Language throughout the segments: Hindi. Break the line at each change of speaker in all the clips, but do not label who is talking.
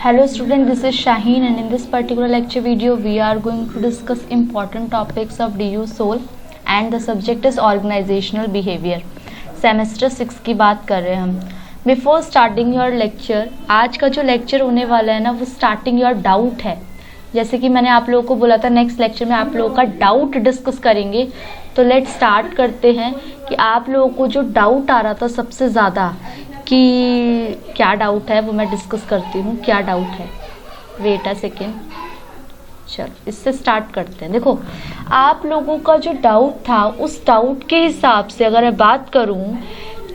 Hello student, this is Shaheen and in this particular lecture video we are going to discuss important topics of DU Soul and the subject is organizational behavior. Semester 6 की बात कर रहे हैं हम. Before starting your lecture, आज का जो lecture होने वाला है ना वो starting your doubt है. जैसे कि मैंने आप लोगों को बोला था नेक्स्ट लेक्चर में आप लोगों का डाउट डिस्कस करेंगे. तो लेट स्टार्ट करते हैं कि आप लोगों को जो डाउट आ रहा था सबसे ज़्यादा कि क्या डाउट है वो मैं डिस्कस करती हूँ. क्या डाउट है, वेट अ सेकेंड. चलो इससे स्टार्ट करते हैं. देखो आप लोगों का जो डाउट था उस डाउट के हिसाब से अगर मैं बात करूँ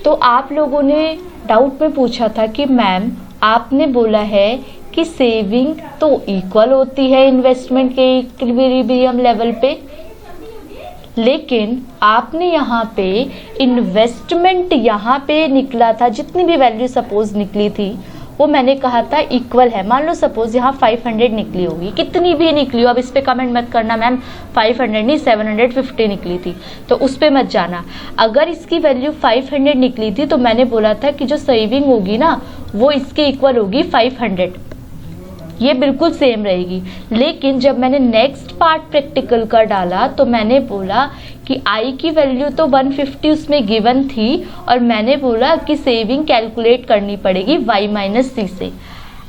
तो आप लोगों ने डाउट में पूछा था कि मैम आपने बोला है कि सेविंग तो इक्वल होती है इन्वेस्टमेंट के इक्विलिब्रियम लेवल पे, लेकिन आपने यहाँ पे इन्वेस्टमेंट यहाँ पे निकला था जितनी भी वैल्यू सपोज निकली थी वो मैंने कहा था इक्वल है. मान लो सपोज यहाँ 500 निकली होगी, कितनी भी निकली हो, अब इस पे कमेंट मत करना मैम 500 नहीं 750 निकली थी तो उस पे मत जाना. अगर इसकी वैल्यू 500 निकली थी तो मैंने बोला था कि जो सेविंग होगी ना वो इसके इक्वल होगी 500, ये बिल्कुल सेम रहेगी. लेकिन जब मैंने नेक्स्ट पार्ट प्रैक्टिकल का डाला तो मैंने बोला कि आई की वैल्यू तो 150 उसमें गिवन थी और मैंने बोला कि सेविंग कैलकुलेट करनी पड़ेगी y माइनस सी से.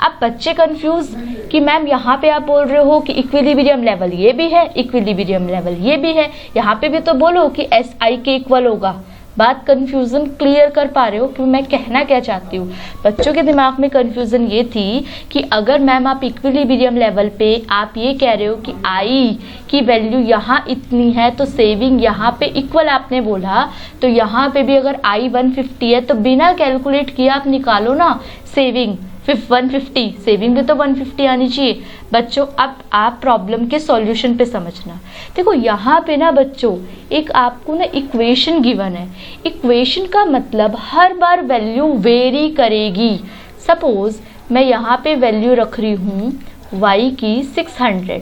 अब बच्चे कंफ्यूज कि मैम यहाँ पे आप बोल रहे हो कि इक्विलिब्रियम लेवल ये भी है, इक्विलिब्रियम लेवल ये भी है, यहाँ पे भी तो बोलो कि एस आई के इक्वल होगा. बात कंफ्यूजन क्लियर कर पा रहे हो कि मैं कहना क्या चाहती हूँ. बच्चों के दिमाग में कंफ्यूजन ये थी कि अगर मैम आप इक्विलिब्रियम लेवल पे आप ये कह रहे हो कि आई की वैल्यू यहाँ इतनी है तो सेविंग यहाँ पे इक्वल आपने बोला, तो यहाँ पे भी अगर आई 150 है तो बिना कैलकुलेट किए आप निकालो ना सेविंग 150, सेविंग भी तो 150 आनी चाहिए. बच्चों अब आप प्रॉब्लम के सॉल्यूशन पे समझना. देखो यहाँ पे ना बच्चों एक आपको ना इक्वेशन गिवन है. इक्वेशन का मतलब हर बार वैल्यू वेरी करेगी. सपोज मैं यहाँ पे वैल्यू रख रही हूँ y की 600.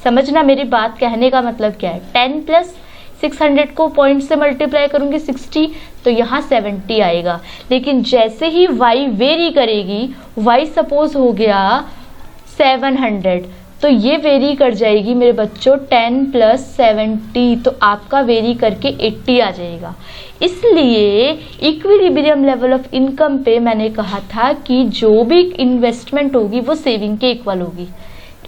समझना मेरी बात कहने का मतलब क्या है. 10 प्लस 600 को पॉइंट से मल्टीप्लाई करूंगी 60 तो यहाँ 70 आएगा. लेकिन जैसे ही y वेरी करेगी, y सपोज हो गया 700 तो ये वेरी कर जाएगी मेरे बच्चों 10 प्लस 70 तो आपका वेरी करके 80 आ जाएगा. इसलिए इक्विलिब्रियम लेवल ऑफ इनकम पे मैंने कहा था कि जो भी इन्वेस्टमेंट होगी वो सेविंग के इक्वल होगी.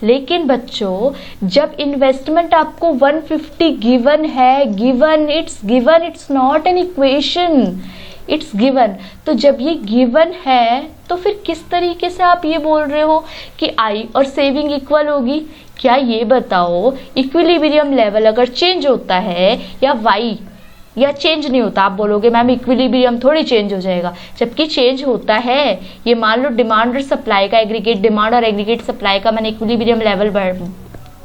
लेकिन बच्चों जब इन्वेस्टमेंट आपको 150 गिवन है, given it's not an equation, it's given. तो जब ये गिवन है तो फिर किस तरीके से आप ये बोल रहे हो कि आई और सेविंग इक्वल होगी. क्या ये बताओ इक्विलिब्रियम लेवल अगर चेंज होता है या वाई या चेंज नहीं होता, आप बोलोगे मैम इक्विलिब्रियम थोड़ी चेंज हो जाएगा, जबकि चेंज होता है. ये मान लो डिमांड और सप्लाई का एग्रीगेट डिमांड और एग्रीगेट सप्लाई का मैंने इक्विलिब्रियम लेवल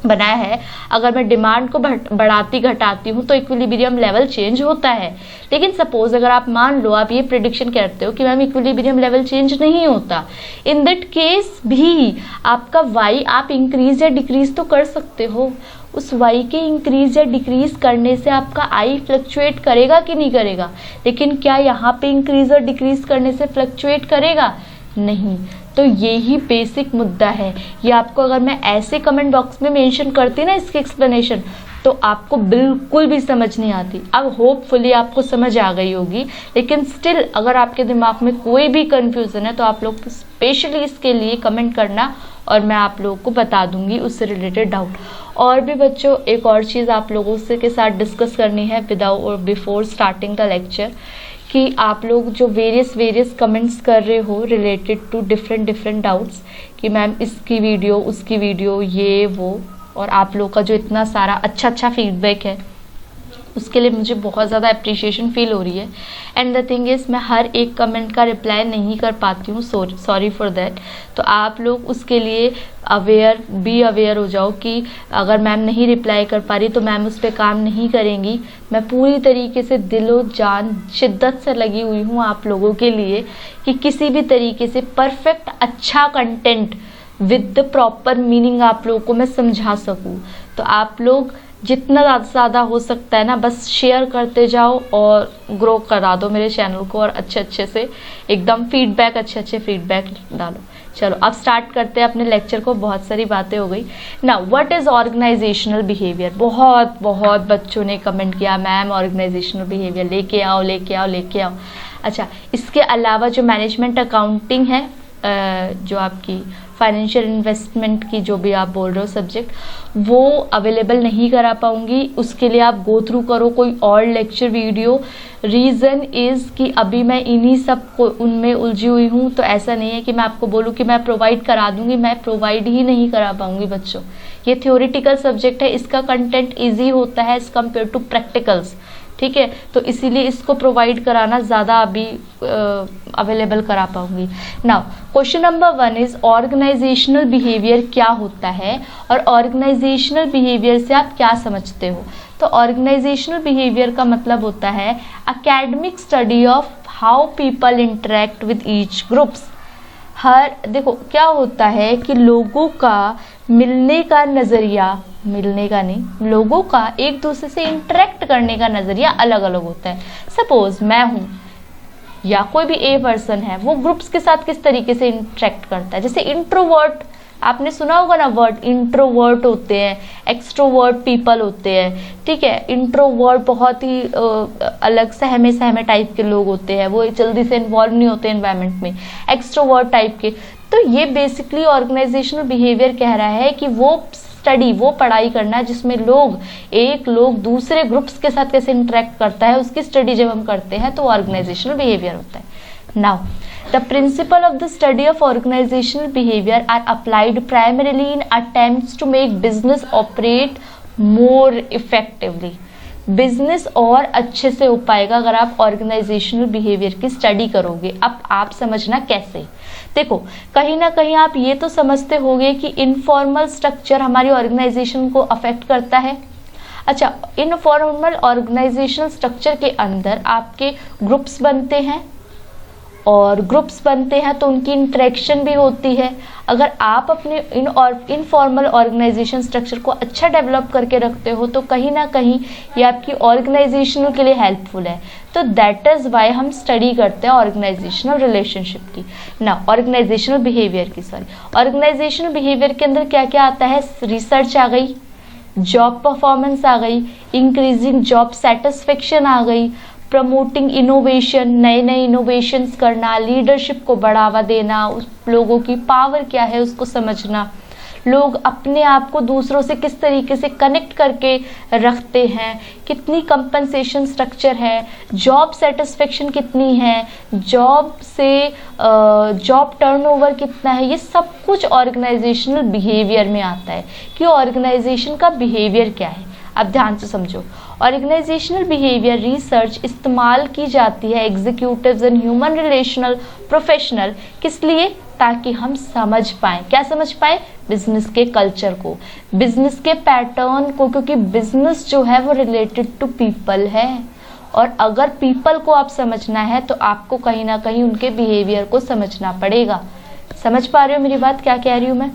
बनाया है. अगर मैं डिमांड को बढ़ाती घटाती हूँ तो इक्विलिब्रियम लेवल चेंज होता है. लेकिन सपोज अगर आप मान लो आप ये प्रेडिक्शन करते हो कि मैम इक्विलिब्रियम लेवल चेंज नहीं होता, इन दैट केस भी आपका वाई आप इंक्रीज या डिक्रीज तो कर सकते हो. उस y के इंक्रीज या डिक्रीज करने से आपका i फ्लक्चुएट करेगा कि नहीं करेगा. लेकिन क्या यहाँ पे इंक्रीज और डिक्रीज करने से फ्लक्चुएट करेगा? नहीं. तो यही बेसिक मुद्दा है. ये आपको अगर मैं ऐसे कमेंट बॉक्स में मेंशन करती ना इसकी एक्सप्लेनेशन तो आपको बिल्कुल भी समझ नहीं आती. अब होपफुली आपको समझ आ गई होगी. लेकिन स्टिल अगर आपके दिमाग में कोई भी कंफ्यूजन है तो आप लोग स्पेशली इसके लिए कमेंट करना और मैं आप लोगों को बता दूंगी उससे रिलेटेड डाउट. और भी बच्चों एक और चीज़ आप लोगों से के साथ डिस्कस करनी है विदाउट और बिफोर स्टार्टिंग द लेक्चर कि आप लोग जो वेरियस कमेंट्स कर रहे हो रिलेटेड टू डिफरेंट डाउट्स कि मैम इसकी वीडियो उसकी वीडियो ये वो, और आप लोग का जो इतना सारा अच्छा फीडबैक है उसके लिए मुझे बहुत ज़्यादा अप्रिशिएशन फील हो रही है. एंड द थिंग इज़ मैं हर एक कमेंट का रिप्लाई नहीं कर पाती हूँ, सॉरी फॉर दैट. तो आप लोग उसके लिए बी अवेयर हो जाओ कि अगर मैम नहीं रिप्लाई कर पा रही तो मैम उस पर काम नहीं करेंगी. मैं पूरी तरीके से दिलो जान शिद्दत से लगी हुई हूँ आप लोगों के लिए कि किसी भी तरीके से परफेक्ट अच्छा content with the proper meaning आप लोगों को मैं समझा सकूँ. तो आप लोग जितना ज़्यादा हो सकता है ना बस शेयर करते जाओ और ग्रो करा दो मेरे चैनल को और अच्छे से एकदम अच्छे फीडबैक डालो. चलो अब स्टार्ट करते हैं अपने लेक्चर को, बहुत सारी बातें हो गई। Now what is organisational behaviour. बहुत बहुत बच्चों ने कमेंट किया मैम ऑर्गेनाइजेशनल बिहेवियर लेके आओ लेके आओ लेके आओ। अच्छा, इसके अलावा जो मैनेजमेंट अकाउंटिंग है, जो आपकी फाइनेंशियल इन्वेस्टमेंट की जो भी आप बोल रहे हो सब्जेक्ट, वो अवेलेबल नहीं करा पाऊंगी, उसके लिए आप गो थ्रू करो कोई और लेक्चर वीडियो। रीज़न इज़ कि अभी मैं इन्हीं सब को उनमें उलझी हुई हूँ, तो ऐसा नहीं है कि मैं आपको बोलूँ कि मैं प्रोवाइड करा दूंगी, मैं प्रोवाइड ही नहीं करा पाऊंगी बच्चों। ये थ्योरेटिकल सब्जेक्ट है, इसका कंटेंट ईजी होता है एज कम्पेयर टू प्रैक्टिकल्स, ठीक है, तो इसीलिए इसको प्रोवाइड कराना ज़्यादा अभी अवेलेबल करा पाऊंगी। Now question number 1 is organisational behaviour क्या होता है और ऑर्गेनाइजेशनल बिहेवियर से आप क्या समझते हो। तो ऑर्गेनाइजेशनल बिहेवियर का मतलब होता है academic study of how people interact with each groups. देखो क्या होता है कि लोगों का मिलने का नज़रिया, मिलने का नहीं, लोगों का एक दूसरे से इंटरेक्ट करने का नज़रिया अलग अलग होता है। सपोज मैं हूँ या कोई भी ए पर्सन है, वो ग्रुप्स के साथ किस तरीके से इंटरेक्ट करता है। जैसे इंट्रोवर्ट, आपने सुना होगा ना वर्ड, इंट्रोवर्ट होते हैं, एक्सट्रोवर्ट पीपल होते हैं, ठीक है। इंट्रोवर्ट बहुत ही अलग सहमे टाइप के लोग होते हैं, वो जल्दी से इन्वॉल्व नहीं होते एनवायरनमेंट में। एक्सट्रोवर्ट टाइप के, तो ये बेसिकली ऑर्गेनाइजेशनल बिहेवियर कह रहा है कि वो स्टडी, वो पढ़ाई करना जिसमें एक लोग दूसरे ग्रुप्स के साथ कैसे इंटरेक्ट करता है, उसकी स्टडी जब हम करते हैं तो ऑर्गेनाइजेशनल बिहेवियर होता है। Now the principle of the study of organizational behavior are applied primarily in attempts to make business operate more effectively। Business और अच्छे से हो पाएगा अगर आप ऑर्गेनाइजेशनल बिहेवियर की स्टडी करोगे। अब आप समझना कैसे। देखो कहीं ना कहीं आप ये तो समझते होंगे कि इनफॉर्मल स्ट्रक्चर हमारी ऑर्गेनाइजेशन को अफेक्ट करता है। अच्छा, इनफॉर्मल ऑर्गेनाइजेशनल स्ट्रक्चर के अंदर आपके ग्रुप्स बनते हैं और ग्रुप्स बनते हैं तो उनकी इंटरेक्शन भी होती है। अगर आप अपने इनफॉर्मल ऑर्गेनाइजेशन स्ट्रक्चर को अच्छा डेवलप करके रखते हो तो कहीं ना कहीं ये आपकी ऑर्गेनाइजेशन के लिए हेल्पफुल है। तो दैट इज़ वाई हम स्टडी करते हैं ऑर्गेनाइजेशनल रिलेशनशिप की, ना ऑर्गेनाइजेशनल बिहेवियर की। ऑर्गेनाइजेशनल बिहेवियर के अंदर क्या क्या आता है, रिसर्च आ गई, जॉब परफॉर्मेंस आ गई, इंक्रीजिंग जॉब सेटिस्फेक्शन आ गई, प्रमोटिंग इनोवेशन, नए नए इनोवेशंस करना, लीडरशिप को बढ़ावा देना, उस लोगों की पावर क्या है उसको समझना, लोग अपने आप को दूसरों से किस तरीके से कनेक्ट करके रखते हैं, कितनी कंपनसेशन स्ट्रक्चर है, जॉब सेटिस्फेक्शन कितनी है, जॉब टर्नओवर कितना है, ये सब कुछ ऑर्गेनाइजेशनल बिहेवियर में आता है कि ऑर्गेनाइजेशन का बिहेवियर क्या है। अब ध्यान से समझो, ऑर्गेनाइजेशनल बिहेवियर रिसर्च इस्तेमाल की जाती है executives and human relational professional, किस लिए, ताकि हम समझ पाएं, क्या समझ पाए, बिजनेस के कल्चर को, बिजनेस के पैटर्न को, क्योंकि बिजनेस जो है वो रिलेटेड टू पीपल है और अगर पीपल को आप समझना है तो आपको कहीं ना कहीं उनके बिहेवियर को समझना पड़ेगा। समझ पा रहे हो मेरी बात, क्या कह रही हूँ मैं।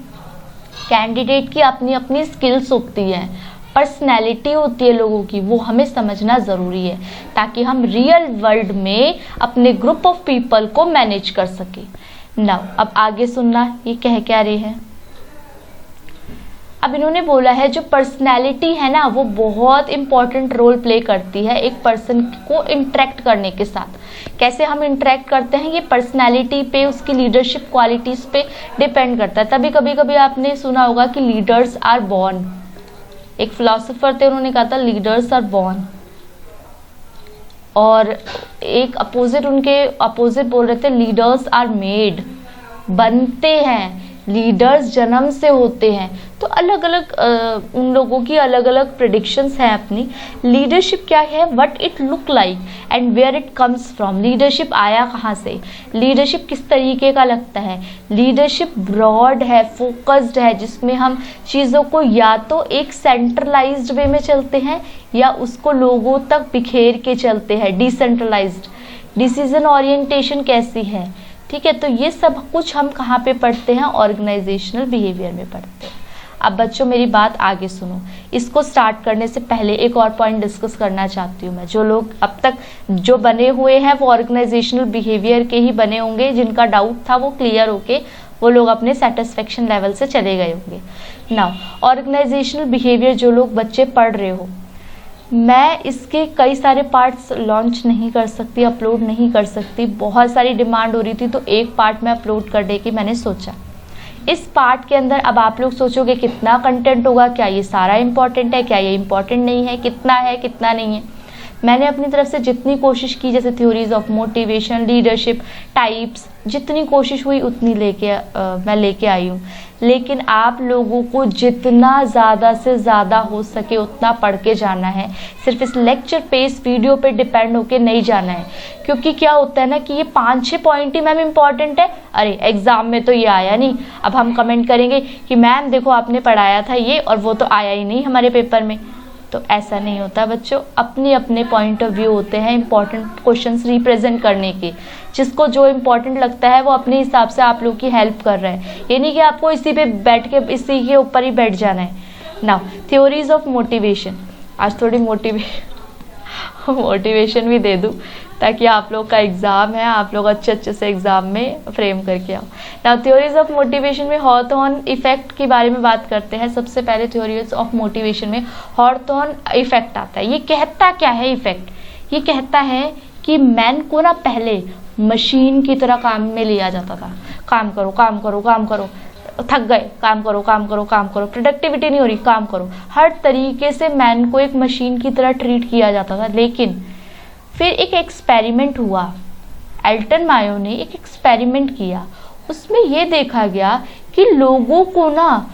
कैंडिडेट की अपनी अपनी स्किल्स होती हैं, पर्सनैलिटी होती है लोगों की, वो हमें समझना ज़रूरी है ताकि हम रियल वर्ल्ड में अपने ग्रुप ऑफ पीपल को मैनेज कर सके। नाउ अब आगे सुनना, ये कह क्या रहे हैं। अब इन्होंने बोला है जो पर्सनैलिटी है ना वो बहुत इंपॉर्टेंट रोल प्ले करती है एक पर्सन को इंटरेक्ट करने के साथ। कैसे हम इंटरेक्ट करते हैं ये पर्सनैलिटी पे, उसकी लीडरशिप क्वालिटीज़ पे डिपेंड करता है। तभी कभी आपने सुना होगा कि लीडर्स आर बॉर्न, एक फिलोसोफर थे उन्होंने कहा था लीडर्स आर बॉर्न, और एक उनके अपोजिट बोल रहे थे लीडर्स आर मेड, बनते हैं, लीडर्स जन्म से होते हैं। तो अलग अलग उन लोगों की अलग अलग प्रेडिक्शंस हैं अपनी। लीडरशिप क्या है, what it look like and where it comes from, leadership आया कहाँ से, लीडरशिप किस तरीके का लगता है। लीडरशिप ब्रॉड है, फोकस्ड है, जिसमें हम चीज़ों को या तो एक सेंट्रलाइज्ड वे में चलते हैं या उसको लोगों तक बिखेर के चलते हैं, डिसेंट्रलाइज्ड। डिसीजन ओरिएंटेशन कैसी है, ठीक है। तो ये सब कुछ हम कहाँ पे पढ़ते हैं, ऑर्गेनाइजेशनल बिहेवियर में पढ़ते हैं। अब बच्चों मेरी बात आगे सुनो, इसको स्टार्ट करने से पहले एक और पॉइंट डिस्कस करना चाहती हूँ मैं। जो लोग अब तक जो बने हुए हैं वो ऑर्गेनाइजेशनल बिहेवियर के ही बने होंगे, जिनका डाउट था वो क्लियर होके वो लोग अपने सेटिस्फेक्शन लेवल से चले गए होंगे। नाउ ऑर्गेनाइजेशनल बिहेवियर, जो लोग बच्चे पढ़ रहे हो, मैं इसके कई सारे पार्ट्स लॉन्च नहीं कर सकती, अपलोड नहीं कर सकती, बहुत सारी डिमांड हो रही थी, तो एक पार्ट में अपलोड करने की मैंने सोचा। इस पार्ट के अंदर अब आप लोग सोचोगे कितना कंटेंट होगा, क्या ये सारा इंपॉर्टेंट है, क्या ये इंपॉर्टेंट नहीं है, कितना नहीं है। मैंने अपनी तरफ से जितनी कोशिश की, जैसे theories of motivation, leadership types, जितनी कोशिश हुई उतनी मैं लेके आई हूँ। लेकिन आप लोगों को जितना ज़्यादा से ज़्यादा हो सके उतना पढ़ के जाना है। सिर्फ इस लेक्चर पे, इस वीडियो पे डिपेंड होके नहीं जाना है, क्योंकि क्या होता है ना कि ये 5-6 पॉइंट ही मैम इंपॉर्टेंट है, अरे एग्जाम में तो ये आया नहीं, अब हम कमेंट करेंगे कि मैम देखो आपने पढ़ाया था ये और वो तो आया ही नहीं हमारे पेपर में। तो ऐसा नहीं होता बच्चों, अपने अपने पॉइंट ऑफ व्यू होते हैं इंपॉर्टेंट क्वेश्चंस रिप्रेजेंट करने के। जिसको जो इंपॉर्टेंट लगता है वो अपने हिसाब से आप लोग की हेल्प कर रहा है, ये नहीं कि आपको इसी पे बैठ के इसी के ऊपर ही बैठ जाना है। नाउ थ्योरीज ऑफ मोटिवेशन, आज थोड़ी मोटिवेशन भी दे दूं ताकि आप लोग का एग्जाम है, आप लोग अच्छे से एग्जाम में फ्रेम करके आओ। नाउ थ्योरीज ऑफ मोटिवेशन में हॉर्थॉर्न इफेक्ट के बारे में बात करते हैं। सबसे पहले थ्योरीज ऑफ मोटिवेशन में हॉर्थॉर्न इफेक्ट आता है। ये कहता क्या है इफेक्ट? ये कहता है कि मैन को ना पहले मशीन की तरह काम में लिया जाता था, काम करो काम करो काम करो, थक गए काम करो काम करो काम करो, प्रोडक्टिविटी नहीं हो रही काम करो, हर तरीके से मैन को एक मशीन की तरह ट्रीट किया जाता था। लेकिन फिर एक एक्सपेरिमेंट हुआ, एल्टन मायो ने एक एक्सपेरिमेंट किया, उसमें ये देखा गया कि लोगों को ना,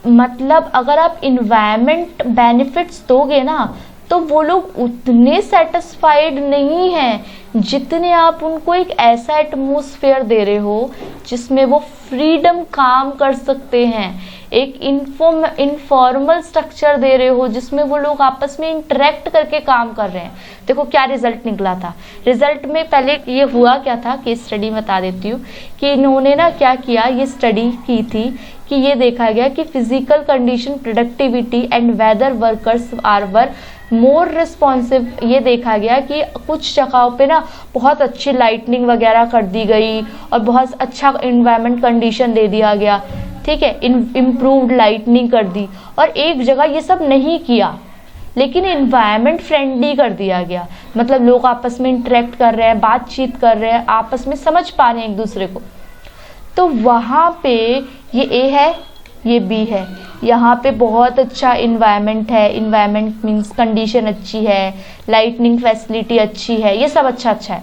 मतलब अगर आप इन्वायरमेंट बेनिफिट्स दोगे ना तो वो लोग उतने सेटिस्फाइड नहीं हैं जितने आप उनको एक ऐसा एटमॉस्फेयर दे रहे हो जिसमें वो फ्रीडम काम कर सकते हैं, एक इनफॉर्मल स्ट्रक्चर दे रहे हो जिसमें वो लोग आपस में इंटरेक्ट करके काम कर रहे हैं। देखो क्या रिजल्ट निकला था। रिजल्ट में पहले ये हुआ क्या था, केस स्टडी बता देती हूँ कि इन्होंने ना क्या किया, ये स्टडी की थी कि ये देखा गया कि physical condition, productivity and whether workers are more responsive. ये देखा गया कि कुछ जगहों पे ना बहुत अच्छी लाइटनिंग वगैरह कर दी गई और बहुत अच्छा इन्वायरमेंट कंडीशन दे दिया गया, ठीक है, इम्प्रूव्ड लाइटनिंग कर दी। और एक जगह ये सब नहीं किया लेकिन इन्वायरमेंट फ्रेंडली कर दिया गया, मतलब लोग आपस में इंटरेक्ट कर रहे हैं, बातचीत कर रहे हैं, आपस में समझ पा रहे हैं एक दूसरे को। तो वहाँ पे ये ए है, ये बी है, यहाँ पे बहुत अच्छा इन्वायरमेंट है, इन्वायरमेंट मीन्स कंडीशन अच्छी है, लाइटनिंग फैसिलिटी अच्छी है, ये सब अच्छा है।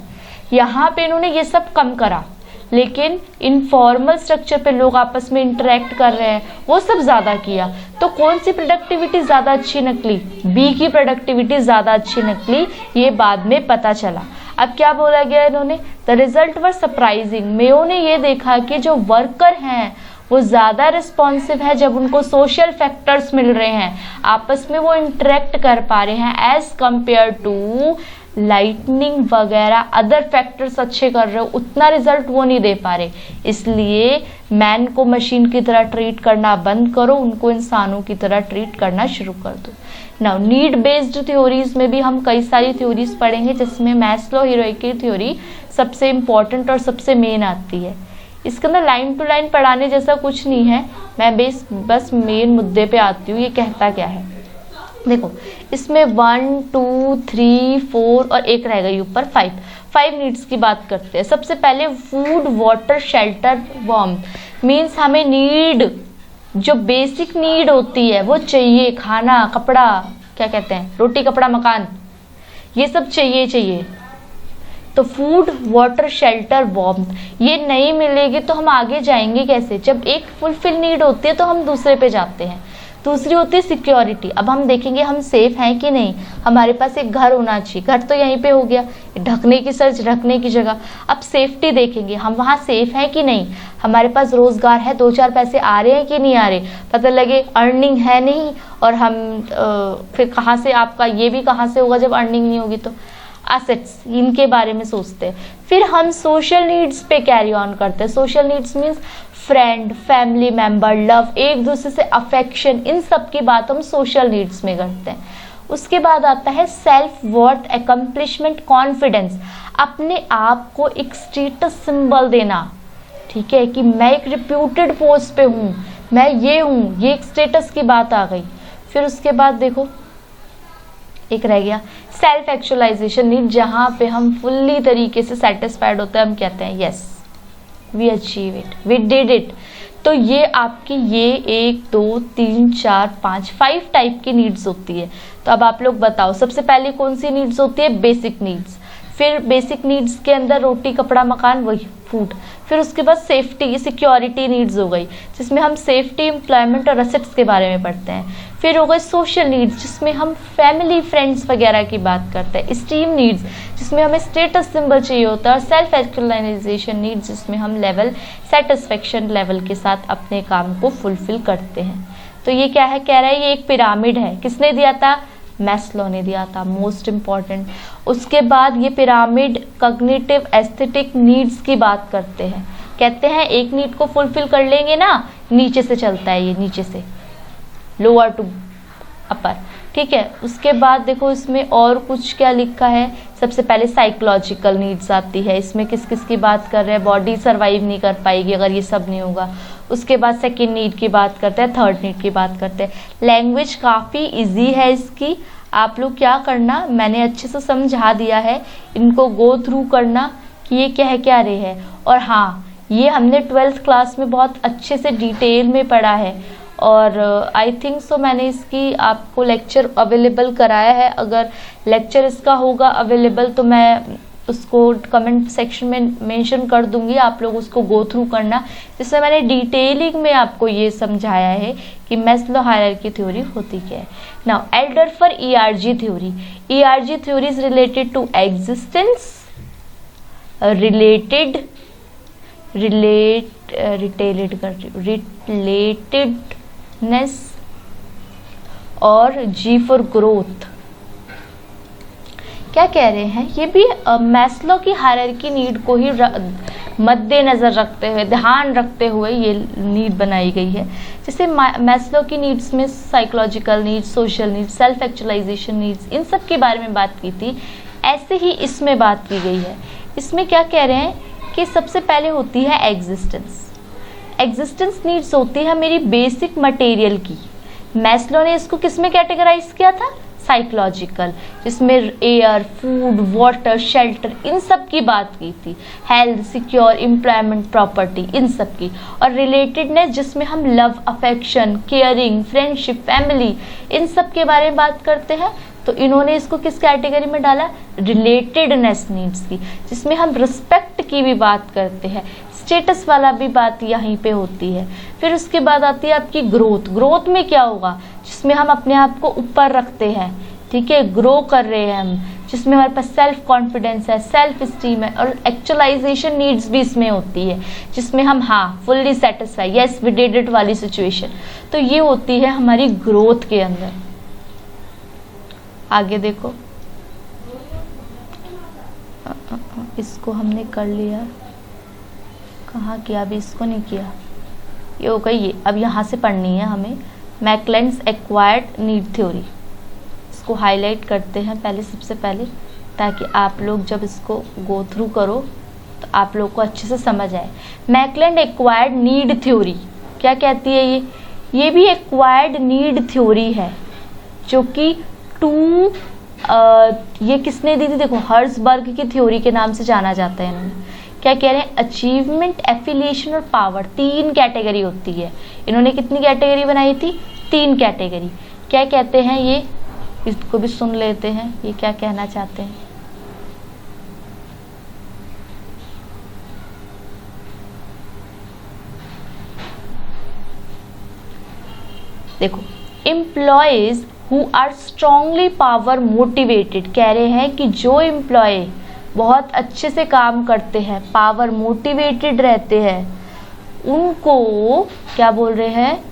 यहाँ पे इन्होंने ये सब कम करा, लेकिन इनफॉर्मल स्ट्रक्चर पे लोग आपस में इंटरेक्ट कर रहे हैं वो सब ज़्यादा किया। तो कौन सी प्रोडक्टिविटी ज़्यादा अच्छी निकली? बी की प्रोडक्टिविटी ज़्यादा अच्छी निकली, ये बाद में पता चला। अब क्या बोला गया इन्होंने, the result were surprising. Mayo ने ये देखा कि जो वर्कर हैं वो ज़्यादा रिस्पॉन्सिव है जब उनको सोशल फैक्टर्स मिल रहे हैं, आपस में वो इंटरेक्ट कर पा रहे हैं, एज कंपेयर टू लाइटनिंग वगैरह अदर फैक्टर्स अच्छे कर रहे हो, उतना रिजल्ट वो नहीं दे पा रहे। इसलिए मैन को मशीन की तरह ट्रीट करना बंद करो, उनको इंसानों की तरह ट्रीट करना शुरू कर दो। नाउ नीड बेस्ड थ्योरीज में भी हम कई सारी थ्योरीज पढ़ेंगे, जिसमें मैस्लो हिरार्की थ्योरी सबसे इम्पॉर्टेंट और सबसे मेन आती है। इसके अंदर लाइन टू लाइन पढ़ाने जैसा कुछ नहीं है, मैं बस मेन मुद्दे पे आती हूँ। ये कहता क्या है, देखो इसमें 1 2 3 4 और एक रह गई ऊपर 5 नीड्स की बात करते हैं। सबसे पहले food, water, shelter, warmth. Means हमें नीड, जो बेसिक नीड होती है वो चाहिए, खाना, कपड़ा, क्या कहते हैं, रोटी कपड़ा मकान, ये सब चाहिए। तो फूड, वाटर, शेल्टर, वार्मथ, ये नहीं मिलेगी तो हम आगे जाएंगे कैसे? जब एक फुलफिल नीड होती है तो हम दूसरे पे जाते हैं। दूसरी होती है सिक्योरिटी। अब हम देखेंगे हम सेफ हैं कि नहीं, हमारे पास एक घर होना चाहिए, घर तो यहीं पे हो गया, ढकने की सर्च, ढकने की जगह। अब सेफ्टी देखेंगे, हम वहाँ सेफ हैं कि नहीं, हमारे पास रोजगार है, 2-4 पैसे आ रहे हैं कि नहीं आ रहे, पता लगे अर्निंग है नहीं, और हम फिर कहाँ से, आपका ये भी कहाँ से होगा जब अर्निंग नहीं होगी। तो एसेट्स, इनके बारे में सोचते हैं। फिर हम सोशल नीड्स पे कैरी ऑन करते हैं। Social needs means friend, family member, love, एक दूसरे से अफेक्शन, इन सब की बात हम सोशल नीड्स में करते हैं। उसके बाद आता है सेल्फ वर्थ, अकम्प्लिशमेंट, कॉन्फिडेंस, अपने आप को एक स्टेटस सिंबल देना, ठीक है, कि मैं एक रिप्यूटेड पोस्ट पे हूँ, मैं ये हूँ, ये एक स्टेटस की बात आ गई। फिर उसके बाद देखो एक रह गया सेल्फ एक्चुअलाइजेशन नीड, जहाँ पे हम फुल्ली तरीके से सेटिस्फाइड होते हैं, हम कहते हैं yes we achieve it, we did it. तो ये आपकी ये 1 2 3 4 5 5 टाइप की नीड्स होती है। तो अब आप लोग बताओ सबसे पहले कौन सी नीड्स होती है? Basic needs. फिर बेसिक नीड्स के अंदर रोटी कपड़ा मकान, वही फूड। फिर उसके बाद सेफ्टी सिक्योरिटी नीड्स हो गई, जिसमें हम सेफ्टी एम्प्लॉयमेंट और असेट्स के बारे में पढ़ते हैं। फिर हो गए सोशल नीड्स, जिसमें हम फैमिली फ्रेंड्स वगैरह की बात करते हैं। स्टीम नीड्स, जिसमें हमें स्टेटस सिंबल चाहिए होता है। और सेल्फ एक्चुअलाइजेशन नीड्स, जिसमें हम लेवल सेटिस्फेक्शन लेवल के साथ अपने काम को फुलफिल करते हैं। तो ये क्या है? कह रहा है ये एक पिरामिड है। किसने दिया था? मैस्लो ने दिया था, मोस्ट इम्पॉर्टेंट। उसके बाद ये पिरामिड कॉग्निटिव एस्थेटिक नीड्स की बात करते हैं। कहते हैं एक नीड को फुलफिल कर लेंगे ना, नीचे से चलता है ये, नीचे से लोअर टू अपर, ठीक है। उसके बाद देखो इसमें और कुछ क्या लिखा है। सबसे पहले साइकोलॉजिकल नीड्स आती है। इसमें किस किस की बात कर रहे हैं? बॉडी सर्वाइव नहीं कर पाएगी अगर ये सब नहीं होगा। उसके बाद सेकंड नीड की बात करते हैं, थर्ड नीड की बात करते हैं। लैंग्वेज काफ़ी इजी है इसकी, आप लोग क्या करना, मैंने अच्छे से समझा दिया है, इनको गो थ्रू करना कि ये कह क्या रहे हैं। और हाँ, ये हमने 12th क्लास में बहुत अच्छे से डिटेल में पढ़ा है, और आई थिंक सो मैंने इसकी आपको लेक्चर अवेलेबल कराया है। अगर लेक्चर इसका होगा अवेलेबल तो मैं उसको कमेंट सेक्शन में मेंशन कर दूंगी, आप लोग उसको गो थ्रू करना, जिसमें मैंने डिटेलिंग में आपको ये समझाया है कि मैस्लो हायरार्की थ्योरी होती क्या है। Now Alderfer ERG theory. ERG theory is related to existence, relatedness और जी फॉर ग्रोथ। क्या कह रहे हैं? ये भी मैस्लो की हायरार्की नीड को ही मद्देनजर रखते हुए, ध्यान रखते हुए ये नीड बनाई गई है। जैसे मैस्लो की नीड्स में psychological needs, social needs, self actualisation needs, इन सब के बारे में बात की थी, ऐसे ही इसमें बात की गई है। इसमें क्या कह रहे हैं कि सबसे पहले होती है एग्जिस्टेंस। एग्जिस्टेंस नीड्स होती है मेरी बेसिक मटेरियल की। मैस्लो ने इसको किस में कैटेगराइज किया था? साइकोलॉजिकल, जिसमें एयर, फूड, वाटर, शेल्टर, इन सब की बात की थी। हेल्थ, सिक्योर, एम्प्लॉयमेंट, प्रॉपर्टी, इन सब की। और रिलेटेडनेस, जिसमें हम love, affection, caring, friendship, family, इन सब के बारे में बात करते हैं। तो इन्होंने इसको किस कैटेगरी में डाला? रिलेटेडनेस नीड्स की, जिसमें हम रिस्पेक्ट की भी बात करते हैं, स्टेटस वाला भी बात यहीं पे होती है। फिर उसके बाद आती है आपकी ग्रोथ। ग्रोथ में क्या होगा? जिसमें हम अपने आप को ऊपर रखते हैं, ठीक है, ग्रो कर रहे हैं हम, जिसमें हमारे पास सेल्फ कॉन्फिडेंस है, सेल्फ स्टीम है। और एक्चुअलाइजेशन नीड्स भी इसमें होती है, जिसमें हम हाँ fully satisfy, yes we did it वाली सिचुएशन। तो ये होती है हमारी ग्रोथ के अंदर। आगे देखो, इसको हमने कर लिया, कहाँ किया? अभी इसको नहीं किया, ये हो गई ये। अब यहाँ से पढ़नी है हमें मैकलेंस एक्वायर्ड नीड थ्योरी। इसको हाईलाइट करते हैं पहले, सबसे पहले, ताकि आप लोग जब इसको गो थ्रू करो तो आप लोग को अच्छे से समझ आए। मैकलेंस एक्वायर्ड नीड थ्योरी क्या कहती है? ये भी एक्वायर्ड नीड थ्योरी है, जो कि ये किसने दी थी? देखो, हर्ट्जबर्ग की थ्योरी के नाम से जाना जाता है इन्होंने। क्या कह रहे हैं? अचीवमेंट, एफिलिएशन और पावर, 3 कैटेगरी होती है। इन्होंने कितनी कैटेगरी बनाई थी? 3 कैटेगरी। क्या कहते हैं ये? इसको भी सुन लेते हैं, ये क्या कहना चाहते हैं। देखो, employees who are strongly power motivated, कह रहे हैं कि जो एम्प्लॉय बहुत अच्छे से काम करते हैं, पावर मोटिवेटेड रहते हैं, उनको क्या बोल रहे हैं?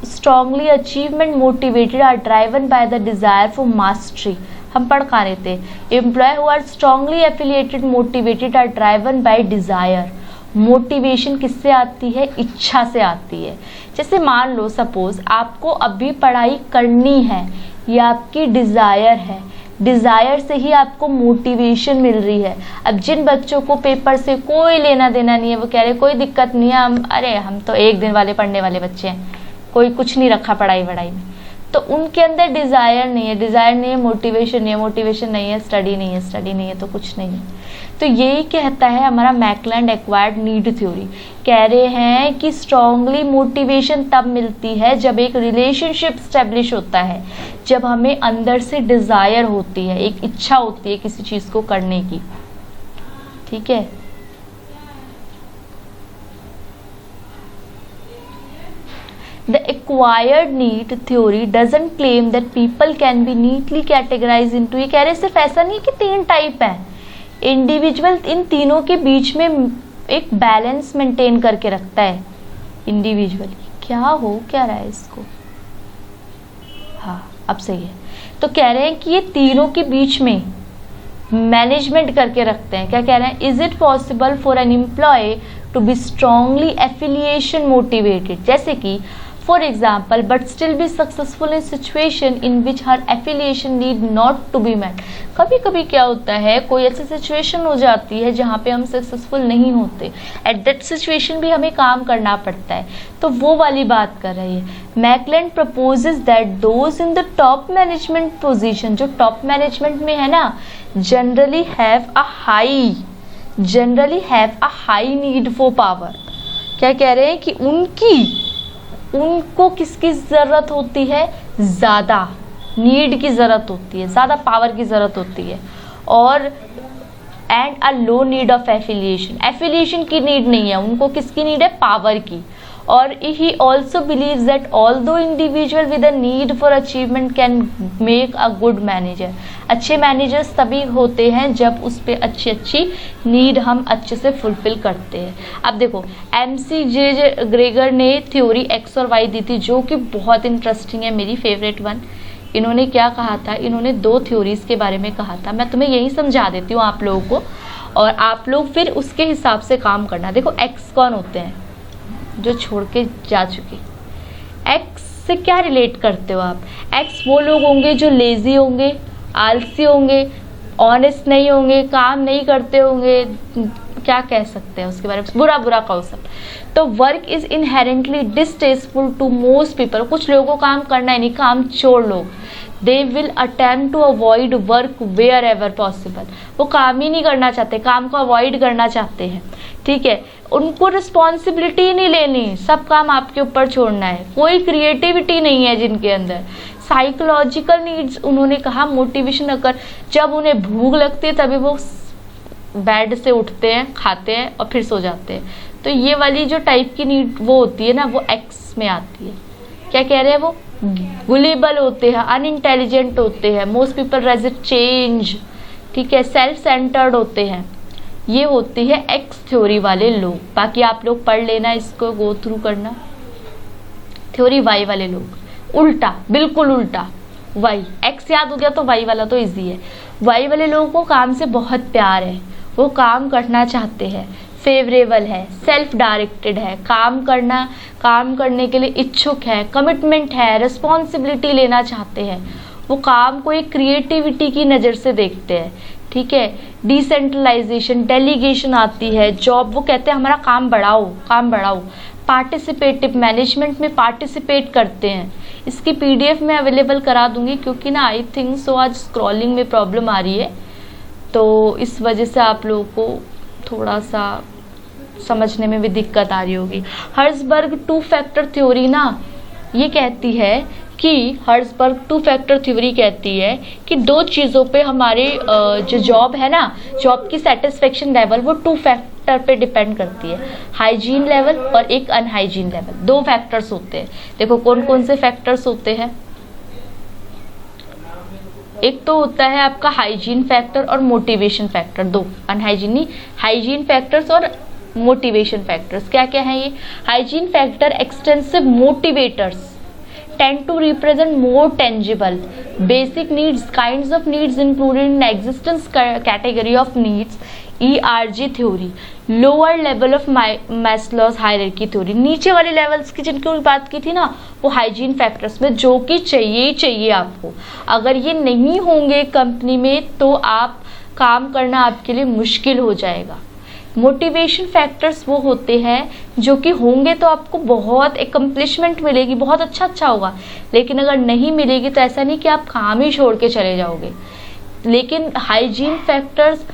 Strongly achievement motivated are driven by the desire for mastery. हम पढ़ खा रहे थे, employee who are strongly affiliated motivated are driven by desire. Motivation किससे आती है? इच्छा से आती है। जैसे मान लो सपोज आपको अभी पढ़ाई करनी है, ये आपकी डिजायर है, डिज़ायर से ही आपको मोटिवेशन मिल रही है। अब जिन बच्चों को पेपर से कोई लेना देना नहीं है, वो कह रहे कोई दिक्कत नहीं है, हम तो एक दिन वाले पढ़ने वाले बच्चे हैं, कोई कुछ नहीं रखा पढ़ाई वढ़ाई में, तो उनके अंदर डिज़ायर नहीं है, मोटिवेशन नहीं है, स्टडी नहीं है, तो कुछ नहीं है। तो यही कहता है हमारा मैकलैंड एक्वायर्ड नीड थ्योरी। कह रहे हैं कि स्ट्रांगली मोटिवेशन तब मिलती है जब एक रिलेशनशिप स्टेब्लिश होता है, जब हमें अंदर से डिज़ायर होती है, एक इच्छा होती है किसी चीज़ को करने की। ठीक है, The acquired need theory doesn't claim that people can be neatly categorized into, ये कह रहे सिर्फ ऐसा नहीं कि 3 टाइप है, इंडिविजुअल इन तीनों के बीच में एक बैलेंस मेंटेन करके रखता है इंडिविजुअली। क्या रहा है इसको, हाँ अब सही है। तो कह रहे हैं कि ये तीनों के बीच में मैनेजमेंट करके रखते हैं। क्या कह रहे हैं, is it possible for an employee to be strongly affiliation motivated, जैसे कि for example, but still be successful in situation in which her affiliation need not to be met। कभी कभी क्या होता है, कोई ऐसी सिचुएशन हो जाती है जहाँ पे हम सक्सेसफुल नहीं होते, एट दैट सिचुएशन भी हमें काम करना पड़ता है, तो वो वाली बात कर रही है। McClelland proposes that those in the top management position, जो टॉप मैनेजमेंट में है ना, generally have a high need for power. क्या कह रहे हैं कि उनको किसकी ज़रूरत होती है, ज़्यादा नीड की ज़रूरत होती है, ज़्यादा पावर की ज़रूरत होती है, और and a low need of affiliation की नीड नहीं है, उनको किसकी नीड है, पावर की। और he also believes that although individual with a need for achievement can make a good manager. अच्छे मैनेजर्स तभी होते हैं जब उस पर अच्छी नीड हम अच्छे से फुलफिल करते हैं। अब देखो, MC ग्रेगर ने थ्योरी एक्स और वाई दी थी, जो कि बहुत इंटरेस्टिंग है, मेरी फेवरेट वन। इन्होंने क्या कहा था, इन्होंने 2 थ्योरीज के बारे में कहा था। मैं तुम्हें यही समझा देती हूँ आप लोगों को, और आप लोग फिर उसके हिसाब से काम करना। देखो, एक्स कौन होते हैं, जो छोड़ के जा चुके। एक्स से क्या रिलेट करते हो आप, एक्स वो लोग होंगे जो लेजी होंगे, आलसी होंगे, ऑनेस्ट नहीं होंगे, काम नहीं करते होंगे, क्या कह सकते हैं उसके बारे में, बुरा कहो सब। तो work is inherently distasteful to most people, कुछ लोगों को काम करना है नहीं, काम छोड़ लो। They will attempt to avoid work wherever possible, वो काम ही नहीं करना चाहते, काम को अवॉइड करना चाहते हैं। ठीक है, उनको रिस्पॉन्सिबिलिटी ही नहीं लेनी, सब काम आपके ऊपर छोड़ना है, कोई क्रिएटिविटी नहीं है जिनके अंदर। साइकोलॉजिकल नीड्स, उन्होंने कहा मोटिवेशन अगर जब उन्हें भूख लगती है तभी वो बेड से उठते हैं, खाते हैं और फिर सो जाते हैं। तो ये वाली जो टाइप की नीड वो होती है ना, वो एक्स में आती है। क्या कह रहे हैं, वो गुलेबल होते हैं, अनइंटेलिजेंट होते हैं, मोस्ट पीपल रेजिस्ट चेंज, ठीक है, सेल्फ सेंटर्ड होते हैं। ये होती है एक्स थ्योरी वाले लोग। बाकी आप लोग पढ़ लेना, इसको गो थ्रू करना। थ्योरी वाई वाले लोग उल्टा, बिल्कुल उल्टा। वाई, एक्स याद हो गया तो वाई वाला तो इजी है। वाई वाले लोगों को काम से बहुत प्यार है, वो काम करना चाहते हैं, फेवरेबल है, सेल्फ डायरेक्टेड है, काम करने के लिए इच्छुक है, कमिटमेंट है, रिस्पॉन्सिबिलिटी लेना चाहते हैं, वो काम को एक क्रिएटिविटी की नज़र से देखते हैं। ठीक है, डिसेंट्रलाइजेशन, डेलीगेशन आती है, जॉब, वो कहते हैं हमारा काम बढ़ाओ। पार्टिसिपेटिव, मैनेजमेंट में पार्टिसिपेट करते हैं। इसकी PDF में अवेलेबल करा दूंगी, क्योंकि ना आई थिंक सो आज स्क्रॉलिंग में प्रॉब्लम आ रही है, तो इस वजह से आप लोगों को थोड़ा सा समझने में भी दिक्कत आ रही होगी। हर्ट्ज़बर्ग 2 फैक्टर थ्योरी ना ये कहती है कि हर्ट्ज़बर्ग 2 फैक्टर थ्योरी कहती है कि 2 चीज़ों पे हमारे जो जॉब है ना, जॉब की सेटिस्फेक्शन लेवल वो 2 फैक्टर पे डिपेंड करती है, हाइजीन लेवल और एक अनहाइजीन लेवल। 2 फैक्टर्स होते हैं। देखो कौन कौन से फैक्टर्स होते हैं। एक तो होता है आपका हाइजीन फैक्टर और मोटिवेशन फैक्टर, 2 अनहाइजीन नहीं, हाइजीन फैक्टर्स और मोटिवेशन फैक्टर्स। क्या क्या है ये। Hygiene factor extensive motivators tend to represent more tangible basic needs, kinds of needs included in existence category of needs ERG theory, lower level of Maslow's hierarchy theory, नीचे वाले लेवल्स की जिनकी बात की थी ना, वो हाइजीन फैक्टर्स में जो कि चाहिए ही चाहिए आपको। अगर ये नहीं होंगे कंपनी में तो आप काम करना आपके लिए मुश्किल हो जाएगा। मोटिवेशन फैक्टर्स वो होते हैं जो कि होंगे तो आपको बहुत एकम्प्लिशमेंट मिलेगी, बहुत अच्छा होगा, लेकिन अगर नहीं मिलेगी तो ऐसा नहीं कि आप काम ही छोड़ के चले जाओगे। लेकिन हाइजीन फैक्टर्स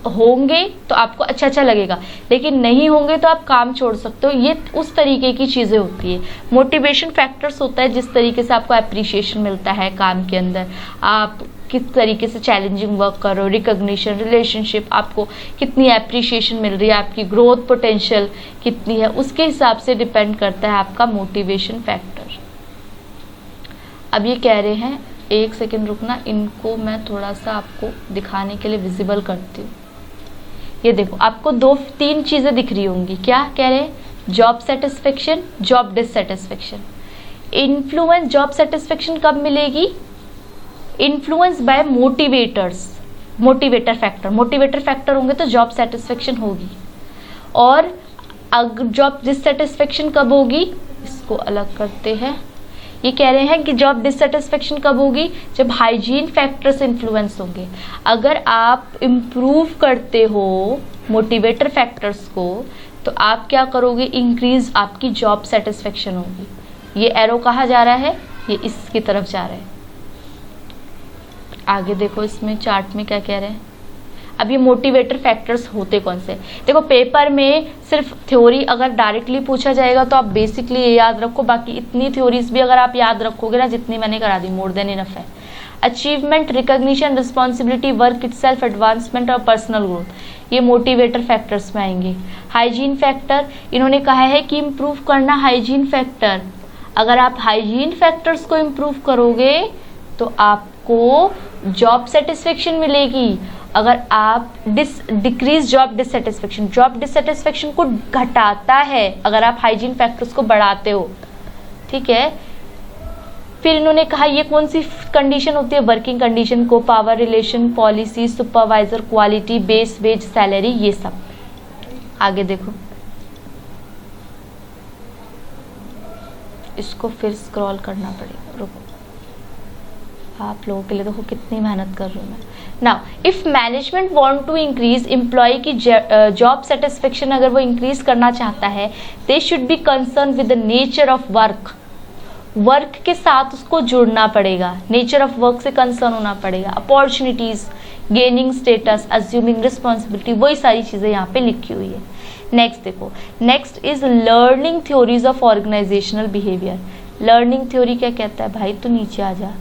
होंगे तो आपको अच्छा लगेगा, लेकिन नहीं होंगे तो आप काम छोड़ सकते हो। ये उस तरीके की चीज़ें होती है। मोटिवेशन फैक्टर्स होता है जिस तरीके से आपको अप्रिशिएशन मिलता है काम के अंदर, आप किस तरीके से चैलेंजिंग वर्क कर रहे हो, रिकॉग्निशन, रिलेशनशिप, आपको कितनी अप्रिशिएशन मिल रही है, आपकी ग्रोथ पोटेंशियल कितनी है, उसके हिसाब से डिपेंड करता है आपका मोटिवेशन फैक्टर। अब ये कह रहे हैं, एक सेकेंड रुकना, इनको मैं थोड़ा सा आपको दिखाने के लिए विजिबल करती हूँ। ये देखो, आपको 2-3 चीज़ें दिख रही होंगी। क्या कह रहे हैं? Job satisfaction, job dissatisfaction. Influence, job satisfaction कब मिलेगी? Influence by motivators, motivator factor होंगे तो जॉब सेटिस्फेक्शन होगी। और जॉब डिससेटिस्फेक्शन कब होगी? इसको अलग करते हैं। ये कह रहे हैं कि जॉब डिससेटिस्फेक्शन कब होगी? जब हाइजीन फैक्टर्स इन्फ्लुएंस होंगे। अगर आप इम्प्रूव करते हो मोटिवेटर फैक्टर्स को तो आप क्या करोगे? इंक्रीज आपकी जॉब सेटिस्फेक्शन होगी। ये एरो कहाँ जा रहा है? ये इसकी तरफ जा रहा है। आगे देखो, इसमें चार्ट में क्या कह रहे हैं। अब ये मोटिवेटर फैक्टर्स होते कौन से? देखो, पेपर में सिर्फ थ्योरी अगर डायरेक्टली पूछा जाएगा तो आप बेसिकली ये याद रखो, बाकी इतनी थ्योरीज भी अगर आप याद रखोगे ना, जितनी मैंने करा दी, मोर देन इनफ है। Achievement, recognition, responsibility, work itself, advancement और पर्सनल ग्रोथ, ये मोटिवेटर फैक्टर्स में आएंगे। हाइजीन फैक्टर, इन्होंने कहा है कि इम्प्रूव करना हाइजीन फैक्टर। अगर आप हाइजीन फैक्टर्स को इम्प्रूव करोगे तो आपको जॉब सेटिस्फेक्शन मिलेगी। अगर आप डिक्रीज जॉब डिससेटिस्फेक्शन को घटाता है अगर आप हाइजीन फैक्टर्स को बढ़ाते हो, ठीक है। फिर इन्होंने कहा ये कौन सी कंडीशन होती है? वर्किंग कंडीशन, को power relation, policy, supervisor, quality, base wage, salary, ये सब। आगे देखो, इसको फिर स्क्रॉल करना पड़ेगा, रुको, आप लोगों के लिए देखो कितनी मेहनत कर रही हूँ मैं। Now, if management want to increase employee की जॉब सेटिस्फेक्शन, अगर वो इंक्रीज करना चाहता है, they should be concern with the nature of work के साथ उसको जुड़ना पड़ेगा, नेचर ऑफ वर्क से कंसर्न होना पड़ेगा। Opportunities, gaining status, assuming responsibility, वही सारी चीजें यहाँ पे लिखी हुई है। नेक्स्ट देखो, next is learning theories of organisational behaviour. Learning theory क्या कहता है? भाई तो नीचे आ जा,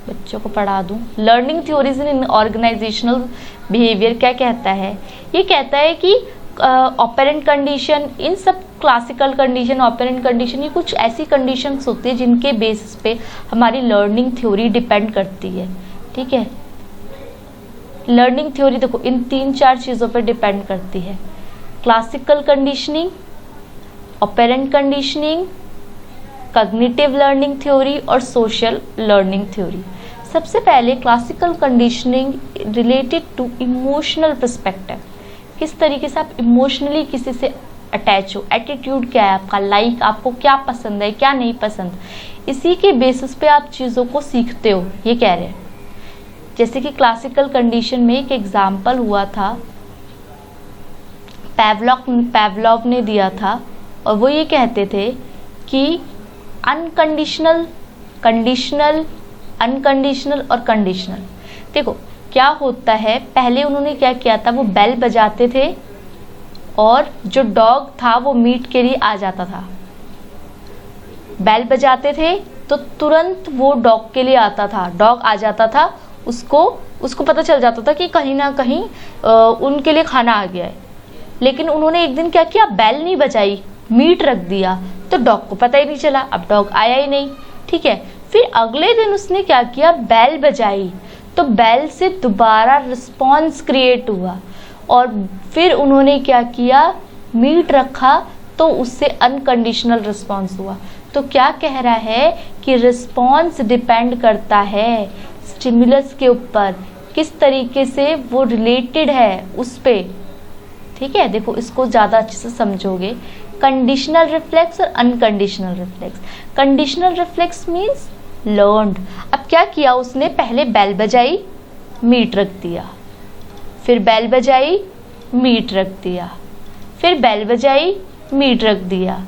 बच्चों को पढ़ा दूं। लर्निंग थ्योरीज इन ऑर्गेनाइजेशनल बिहेवियर क्या कहता है? ये कहता है कि ऑपरेंट कंडीशन, इन सब क्लासिकल कंडीशन, ऑपरेंट कंडीशन, ये कुछ ऐसी कंडीशंस होती है जिनके बेसिस पे हमारी लर्निंग थ्योरी डिपेंड करती है, ठीक है। लर्निंग थ्योरी देखो इन 3-4 चीज़ों पे डिपेंड करती है। Classical conditioning, operant conditioning, cognitive learning theory और सोशल लर्निंग थ्योरी। सबसे पहले classical conditioning related to emotional perspective, किस तरीके से आप इमोशनली किसी से अटैच हो, एटीट्यूड क्या है आपका, लाइक आपको क्या पसंद है क्या नहीं पसंद, इसी के बेसिस पे आप चीज़ों को सीखते हो, ये कह रहे हैं। जैसे कि क्लासिकल कंडीशन में एक एग्जाम्पल हुआ था, पैवलॉव ने दिया था, और वो ये कहते थे कि अनकंडीशनल, कंडीशनल, अनकंडीशनल और कंडीशनल। देखो क्या होता है, पहले उन्होंने क्या किया था, वो बेल बजाते थे और जो डॉग था वो मीट के लिए आ जाता था। बेल बजाते थे तो तुरंत वो डॉग के लिए आता था, डॉग आ जाता था, उसको पता चल जाता था कि कहीं ना कहीं उनके लिए खाना आ गया है। लेकिन उन्होंने एक दिन क्या किया, बेल नहीं बजाई, मीट रख दिया, तो डॉग को पता ही नहीं चला, अब डॉग आया ही नहीं, ठीक है। फिर अगले दिन उसने क्या किया, बेल बजाई, तो बेल से दोबारा रिस्पॉन्स क्रिएट हुआ, और फिर उन्होंने क्या किया, मीट रखा, तो उससे अनकंडीशनल रिस्पॉन्स हुआ। तो क्या कह रहा है कि रिस्पॉन्स डिपेंड करता है स्टिमुलस के ऊपर, किस तरीके से वो रिलेटेड है उस पे, ठीक है। देखो इसको ज़्यादा अच्छे से समझोगे। कंडीशनल रिफ्लेक्स और unconditional reflex. Conditional reflex means learned. अब क्या किया उसने, पहले बेल बजाई, मीट रख दिया, फिर बेल बजाई, मीट रख दिया, फिर बेल बजाई, मीट रख दिया।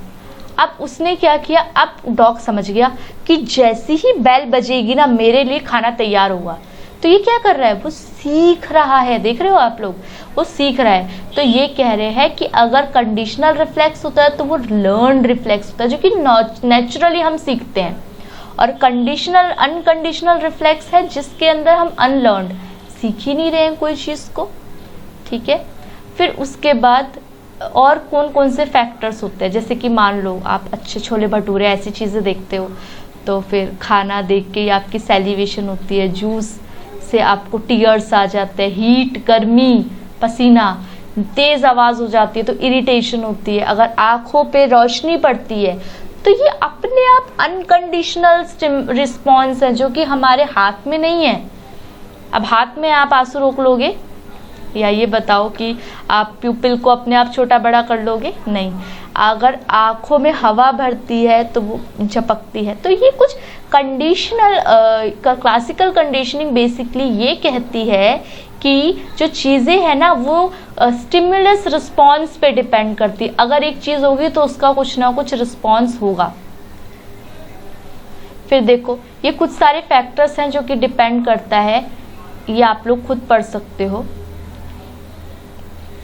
अब उसने क्या किया, अब डॉग समझ गया कि जैसी ही बेल बजेगी ना मेरे लिए खाना तैयार हुआ। तो ये क्या कर रहा है, वो सीख रहा है। देख रहे हो आप लोग, वो सीख रहा है। तो ये कह रहे हैं कि अगर कंडीशनल रिफ्लेक्स होता है तो वो लर्न रिफ्लेक्स होता है, जो कि नेचुरली हम सीखते हैं। और कंडीशनल अनकंडीशनल रिफ्लेक्स है जिसके अंदर हम अनलर्नड, सीख ही नहीं रहे हैं कोई चीज़ को, ठीक है। फिर उसके बाद और कौन कौन से फैक्टर्स होते हैं, जैसे कि मान लो आप अच्छे छोले भटूरे ऐसी चीज़ें देखते हो, तो फिर खाना देख के आपकी सैलिवेशन होती है, जूस से आपको टीयर्स आ जाते हैं, हीट, गर्मी, पसीना, तेज़ आवाज़ हो जाती है तो इरिटेशन होती है, अगर आँखों पे रोशनी पड़ती है तो ये अपने आप अनकंडीशनल रिस्पॉन्स है जो कि हमारे हाथ में नहीं है। अब हाथ में आप आंसू रोक लोगे, या ये बताओ कि आप प्यूपिल को अपने आप छोटा बड़ा कर लोगे, नहीं। अगर आँखों में हवा भरती है तो वो झपकती है। तो ये कुछ कंडीशनल क्लासिकल कंडीशनिंग बेसिकली ये कहती है कि जो चीज़ें हैं ना वो स्टिमुलस रिस्पॉन्स पे डिपेंड करती है। अगर एक चीज़ होगी तो उसका कुछ ना कुछ रिस्पॉन्स होगा। फिर देखो ये कुछ सारे फैक्टर्स हैं जो कि डिपेंड करता है, ये आप लोग खुद पढ़ सकते हो।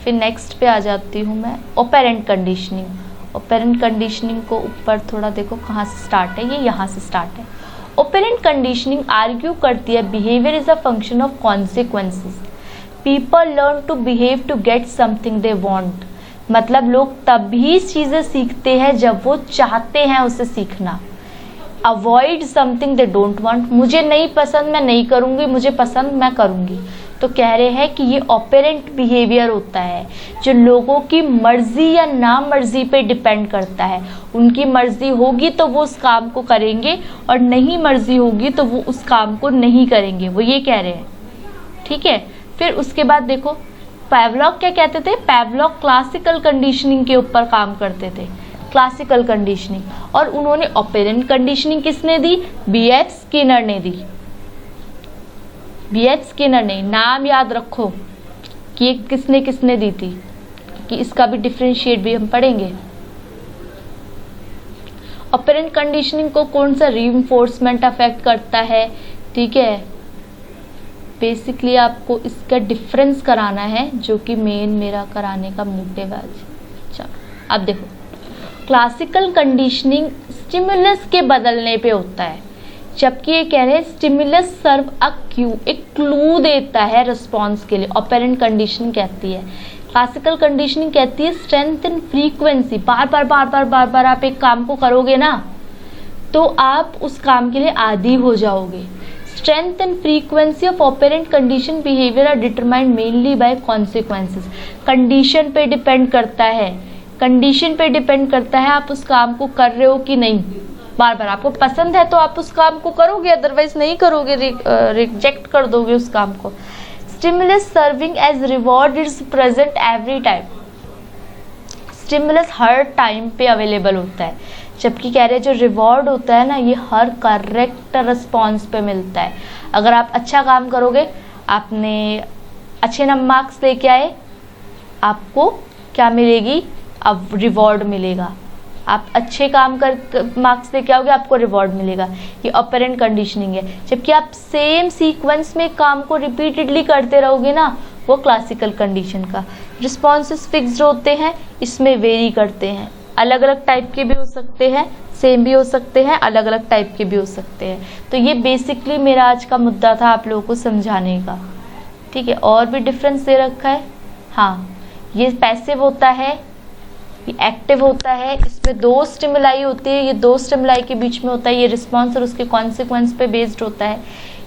फिर नेक्स्ट पे आ जाती हूँ मैं, ऑपरेंट कंडीशनिंग। ऑपरेंट कंडीशनिंग को ऊपर थोड़ा देखो कहाँ से स्टार्ट है, ये यहाँ से स्टार्ट है। ऑपरेंट कंडीशनिंग आर्ग्यू करती है behaviour is a function of consequences. People learn to behave to get something they want. मतलब लोग तभी चीज़ें सीखते हैं जब वो चाहते हैं उसे सीखना। Avoid something they don't want. मुझे नहीं पसंद मैं नहीं करूँगी, मुझे पसंद मैं करूँगी। तो कह रहे हैं कि ये ऑपरेंट बिहेवियर होता है जो लोगों की मर्जी या ना मर्जी पे डिपेंड करता है। उनकी मर्जी होगी तो वो उस काम को करेंगे और नहीं मर्जी होगी तो वो उस काम को नहीं करेंगे, वो ये कह रहे हैं, ठीक है। फिर उसके बाद देखो पैवलॉक क्या कहते थे, पैवलॉक क्लासिकल कंडीशनिंग के ऊपर काम करते थे, क्लासिकल कंडीशनिंग। और उन्होंने ऑपरेंट कंडीशनिंग किसने दी, B.F. स्किनर ने दी। B.F. स्किनर ने, नाम याद रखो कि ये किसने किसने दी थी, कि इसका भी डिफरेंशिएट भी हम पढ़ेंगे। ऑपरेंट कंडीशनिंग को कौन सा रीइंफोर्समेंट अफेक्ट करता है, ठीक है। बेसिकली आपको इसका डिफरेंस कराना है जो कि मेन मेरा कराने का मोटिव है आज। चलो अब देखो, क्लासिकल कंडीशनिंग स्टिमुलस के बदलने पे होता है, जबकि ये कह रहे हैं स्टिमुलस सर्व अ क्यू, एक क्लू देता है रिस्पॉन्स के लिए। ऑपरेंट कंडीशनिंग कहती है, क्लासिकल कंडीशनिंग कहती है स्ट्रेंथ एंड फ्रीक्वेंसी। बार बार बार बार बार बार आप एक काम को करोगे ना तो आप उस काम के लिए आदी हो जाओगे। Strength and frequency of operant condition behaviour are determined mainly by consequences. Condition पे डिपेंड करता है, कंडीशन पे डिपेंड करता है आप उस काम को कर रहे हो कि नहीं। बार बार आपको पसंद है तो आप उस काम को करोगे, अदरवाइज नहीं करोगे, रिजेक्ट कर दोगे उस काम को। Stimulus serving as reward is present every time. Stimulus हर टाइम पे अवेलेबल होता है, जबकि कह रहे हैं जो रिवॉर्ड होता है ना ये हर करेक्ट रिस्पॉन्स पे मिलता है। अगर आप अच्छा काम करोगे, आपने अच्छे नंबर मार्क्स लेके आए, आपको क्या मिलेगी, अब रिवॉर्ड मिलेगा। आप अच्छे काम कर मार्क्स लेके आओगे, आपको रिवॉर्ड मिलेगा। ये ऑपरेंट कंडीशनिंग है। जबकि आप सेम सीक्वेंस में काम को रिपीटेडली करते रहोगे ना, वो क्लासिकल कंडीशन का। रिस्पॉन्सेस फिक्स्ड होते हैं, इसमें वेरी करते हैं, अलग अलग टाइप के भी हो सकते हैं, सेम भी हो सकते हैं, अलग अलग टाइप के भी हो सकते हैं। तो ये बेसिकली मेरा आज का मुद्दा था आप लोगों को समझाने का, ठीक है। और भी डिफरेंस दे रखा है, हाँ, ये पैसिव होता है, ये एक्टिव होता है। इसमें दो स्टिमुलाई होती है, ये दो स्टिमुलाई के बीच में होता है, ये रिस्पॉन्स और उसके कॉन्सिक्वेंस पे बेस्ड होता है।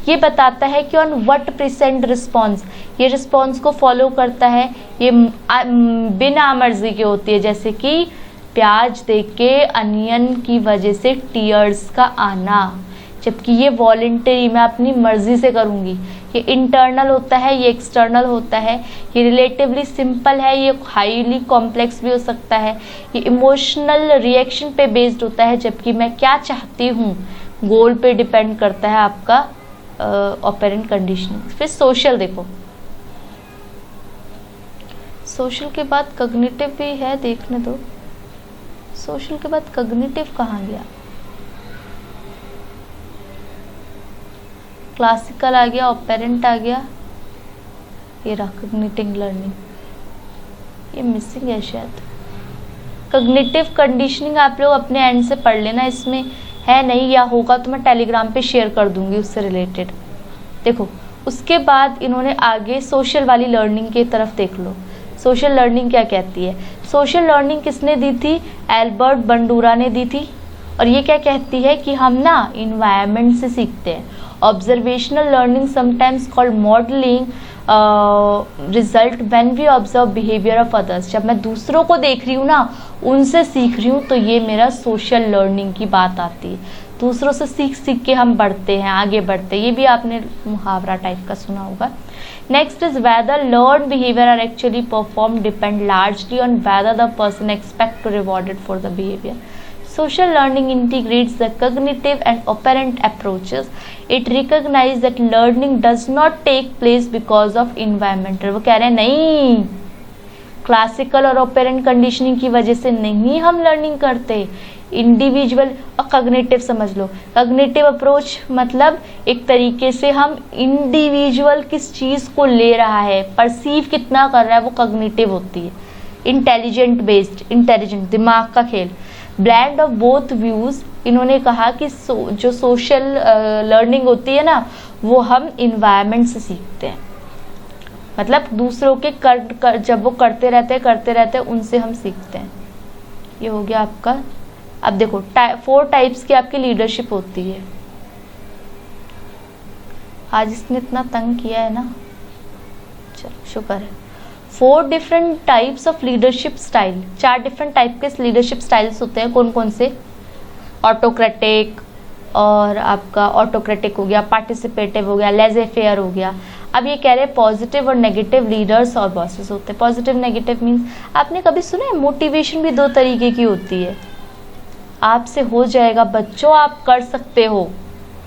ये बताता है कि ऑन व्हाट प्रेजेंट रिस्पॉन्स, ये रिस्पॉन्स को फॉलो करता है, ये बिना मर्जी के होती है। जैसे कि प्याज देख के अनियन की वजह से टीयर्स का आना, जबकि ये वॉलंटरी, मैं अपनी मर्जी से करूँगी। ये इंटरनल होता है, ये एक्सटर्नल होता है, ये रिलेटिवली सिंपल है, ये हाईली कॉम्प्लेक्स भी हो सकता है, ये इमोशनल रिएक्शन पे बेस्ड होता है, जबकि मैं क्या चाहती हूँ गोल पे डिपेंड करता है आपका ऑपरेंट कंडीशनिंग। फिर सोशल देखो, सोशल के बाद कॉग्निटिव भी है, देखने दो। सोशल के बाद कॉग्निटिव कहाँ गया? क्लासिकल आ गया, ऑपरेंट आ गया, ये रहा कॉग्निटिव लर्निंग, ये मिसिंग है शायद। कॉग्निटिव कंडीशनिंग आप लोग अपने एंड से पढ़ लेना, इसमें है नहीं, या होगा तो मैं टेलीग्राम पे शेयर कर दूंगी उससे रिलेटेड। देखो उसके बाद इन्होंने आगे सोशल वाली लर्निंग की तरफ देख लो। सोशल लर्निंग क्या कहती है? सोशल लर्निंग किसने दी थी? एल्बर्ट बंडूरा ने दी थी। और ये क्या कहती है कि हम ना इन्वायरमेंट से सीखते हैं। Observational learning sometimes called modelling result when we observe behaviour of others. जब मैं दूसरों को देख रही हूँ ना, उनसे सीख रही हूँ, तो ये मेरा सोशल लर्निंग की बात आती है। दूसरों से सीख सीख के हम बढ़ते हैं, आगे बढ़ते हैं। ये भी आपने मुहावरा टाइप का सुना होगा। Next is whether learn behaviour are actually perform depend largely on whether the person expect to rewarded for the behaviour. Social learning integrates the cognitive and operant approaches. It recognizes that learning does not take place because of environmental. वो कह रहे हैं नहीं, क्लासिकल और ऑपरेंट कंडीशनिंग की वजह से नहीं हम लर्निंग करते। इंडिविजुअल और कॉग्निटिव समझ लो। कॉग्निटिव अप्रोच मतलब एक तरीके से हम इंडिविजुअल किस चीज़ को ले रहा है, परसीव कितना कर रहा है, वो कॉग्निटिव होती है। इंटेलिजेंट बेस्ड, इंटेलिजेंट दिमाग का खेल। ब्लेंड ऑफ बोथ व्यूज, इन्होंने कहा कि जो सोशल लर्निंग होती है ना, वो हम इन्वायरमेंट से सीखते हैं। मतलब दूसरों के जब वो करते रहते हैं उनसे हम सीखते हैं। ये हो गया आपका। अब देखो 4 टाइप्स की आपकी लीडरशिप होती है। आज इसने इतना तंग किया है ना, चलो शुक्र है। 4 different types of leadership style, 4 different type के लीडरशिप स्टाइल्स होते हैं। कौन कौन से? ऑटोक्रेटिक, और आपका ऑटोक्रेटिक हो गया, पार्टिसिपेटिव हो गया, लेजे फेयर हो गया। अब ये कह रहे हैं पॉजिटिव और नेगेटिव लीडर्स और बॉसेस होते हैं। पॉजिटिव नेगेटिव मीन्स आपने कभी सुना है? मोटिवेशन भी 2 तरीके की होती है। आपसे हो जाएगा बच्चों, आप कर सकते हो,